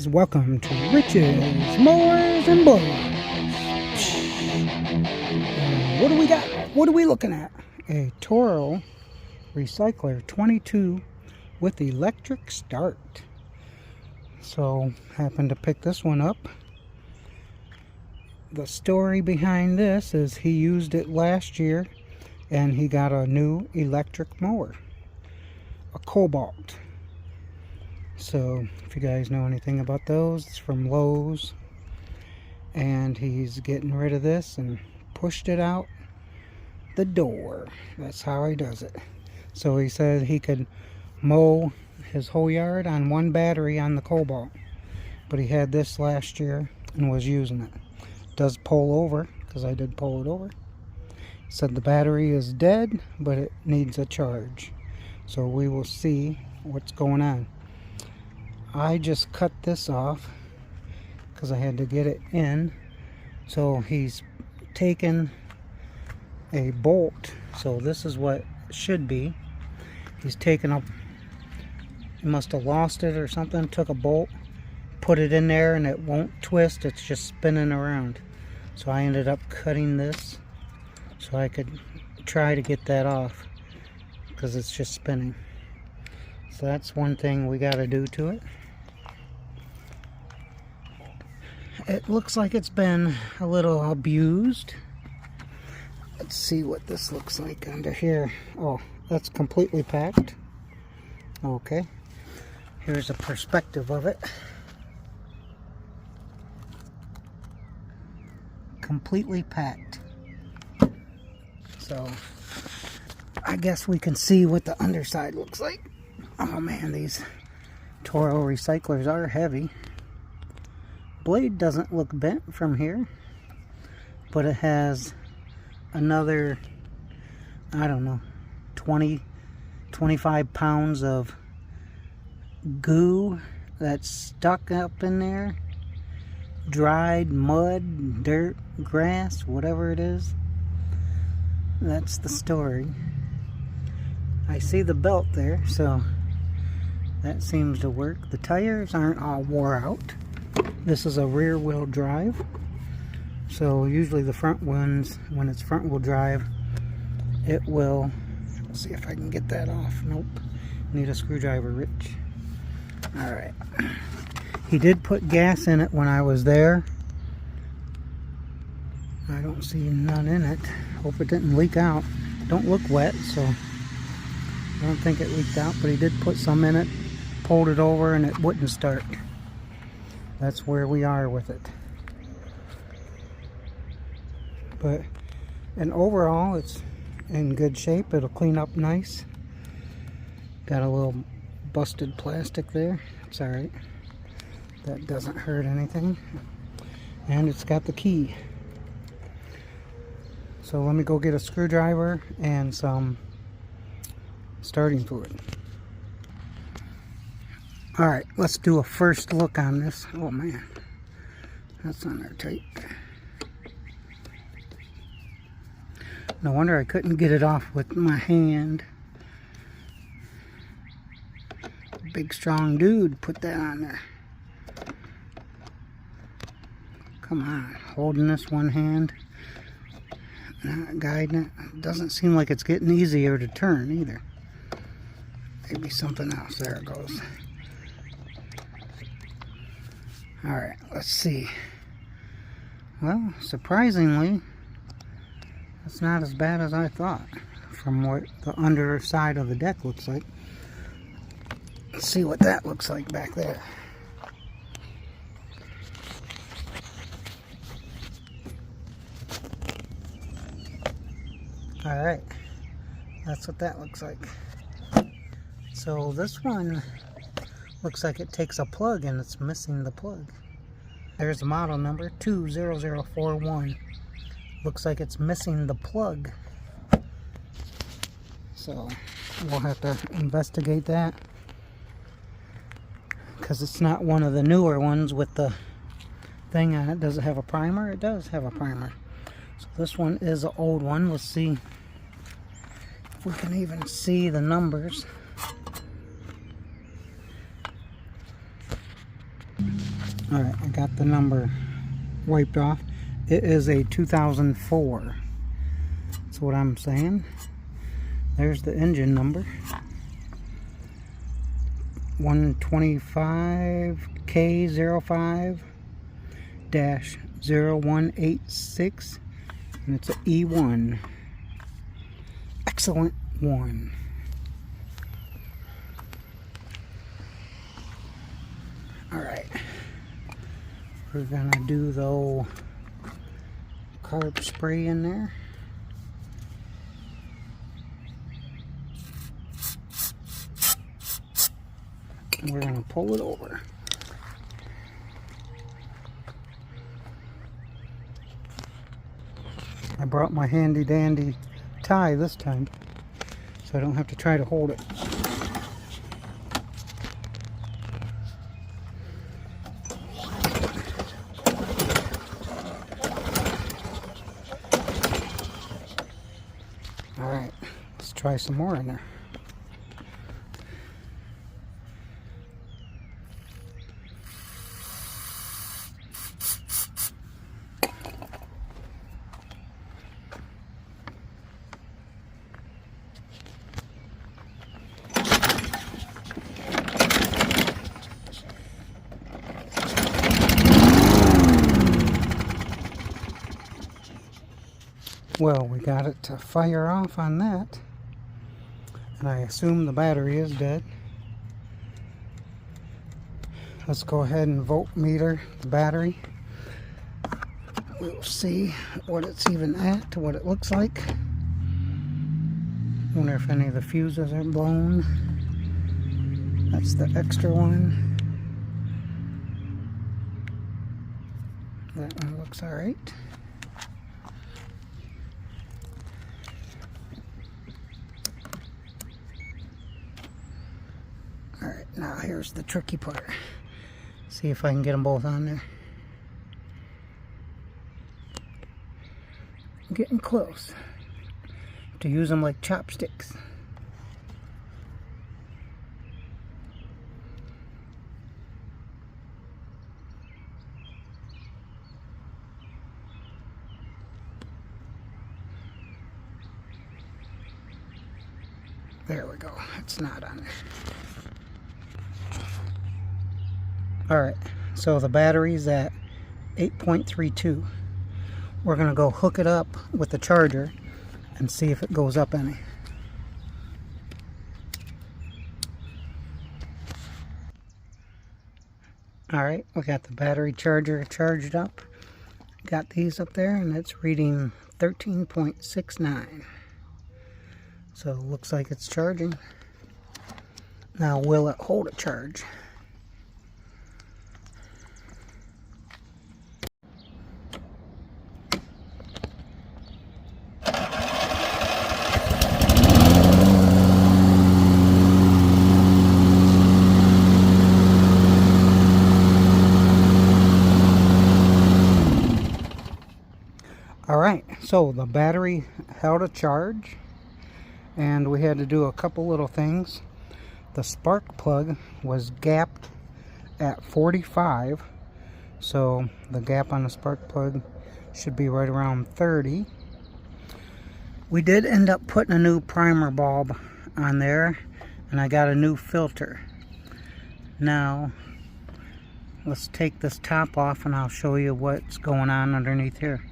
Welcome to Rich's Mowers and Blowers. What do we got? What are we looking at? A Toro Recycler 22 with electric start. So, happened to pick this one up. The story behind this is he used it last year and he got a new electric mower, a Cobalt. So if you guys know anything about those, it's from Lowe's, and he's getting rid of this and pushed it out the door. That's how he does it. So he said he could mow his whole yard on one battery on the Cobalt, but he had this last year and was using it. It does pull over, because I did pull it over. He said the battery is dead, but it needs a charge. So we will see what's going on. I just cut this off because I had to get it in. So he's taken a bolt. So this is what it should be. He's taken up, he must have lost it or something, took a bolt, put it in there, and it won't twist, it's just spinning around. So I ended up cutting this so I could try to get that off because it's just spinning. So that's one thing we got to do to it. It looks like it's been a little abused. Let's see what this looks like under here. Oh, that's completely packed. Okay. Here's a perspective of it. Completely packed. So, I guess we can see what the underside looks like. Oh man, these Toro Recyclers are heavy. Blade doesn't look bent from here, but it has another, I don't know, 25 pounds of goo that's stuck up in there. Dried mud, dirt, grass, whatever it is. That's the story. I see the belt there, so that seems to work. The tires aren't all wore out. This is a rear wheel drive, so usually the front ones, when it's front wheel drive, it will, let's see if I can get that off. Nope, need a screwdriver, Rich. Alright, he did put gas in it when I was there. I don't see none in it. Hope it didn't leak out. Don't look wet, so I don't think it leaked out, but he did put some in it, pulled it over, and it wouldn't start. That's where we are with it. But, and overall, it's in good shape. It'll clean up nice. Got a little busted plastic there. It's alright. That doesn't hurt anything. And it's got the key. So let me go get a screwdriver and some starting fluid. Alright, let's do a first look on this. Oh man, that's on there tight. No wonder I couldn't get it off with my hand. Big strong dude put that on there. Come on, holding this one hand, not guiding it. Doesn't seem like it's getting easier to turn either. Maybe something else. There it goes. Alright, let's see. Well, surprisingly, it's not as bad as I thought from what the underside of the deck looks like. Let's see what that looks like back there. Alright, that's what that looks like. So this one looks like it takes a plug and it's missing the plug. There's the model number 20041. Looks like it's missing the plug. So we'll have to investigate that, because it's not one of the newer ones with the thing on it. Does it have a primer? It does have a primer. So this one is an old one. Let's see if we can even see the numbers. Alright, I got the number wiped off. It is a 2004. That's what I'm saying. There's the engine number. 125K05-0186, and it's an E1. Excellent one. Alright, we're gonna do the old carb spray in there. We're going to pull it over. I brought my handy dandy tie this time, so I don't have to try to hold it. Alright, let's try some more in there. Well, we got it to fire off on that, and I assume the battery is dead. Let's go ahead and voltmeter the battery. We'll see what it's even at, what it looks like. Wonder if any of the fuses are blown. That's the extra one. That one looks alright. Alright, now here's the tricky part. See if I can get them both on there. I'm getting close. To use them like chopsticks. There we go. It's not on there. Alright, so the battery's at 8.32. We're going to go hook it up with the charger and see if it goes up any. Alright, we got the battery charger charged up. Got these up there and it's reading 13.69. So it looks like it's charging. Now will it hold a charge? Alright, so the battery held a charge, and we had to do a couple little things. The spark plug was gapped at 45, so the gap on the spark plug should be right around 30. We did end up putting a new primer bulb on there, and I got a new filter. Now, let's take this top off and I'll show you what's going on underneath here.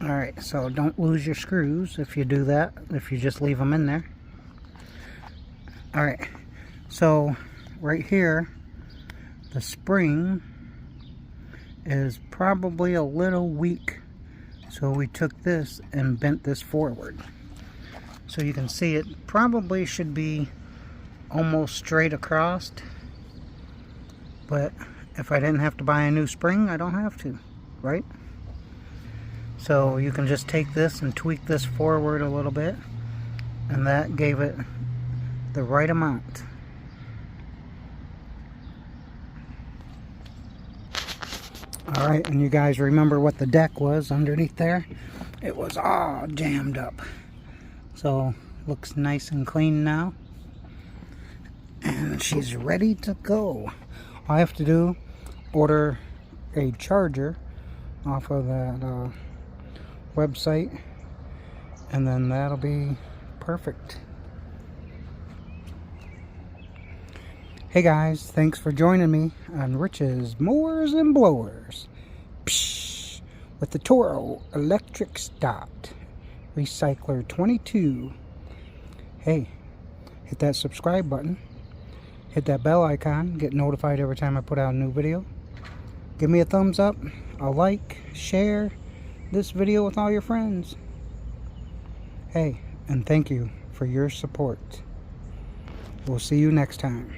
Alright, so don't lose your screws if you do that, if you just leave them in there. Alright, so right here, the spring is probably a little weak. So we took this and bent this forward. So you can see it probably should be almost straight across. But if I didn't have to buy a new spring, I don't have to, right? So you can just take this and tweak this forward a little bit, and that gave it the right amount. Alright, and you guys remember what the deck was underneath there? It was all jammed up. So, looks nice and clean now. And she's ready to go. All I have to do, order a charger off of that website, and then that'll be perfect. Hey guys, thanks for joining me on Rich's Mowers and Blowers. Psh, with the Toro Electric Stopped Recycler 22. Hey, hit that subscribe button. Hit that bell icon. Get notified every time I put out a new video. Give me a thumbs up, a like, share this video with all your friends. Hey, and thank you for your support. We'll see you next time.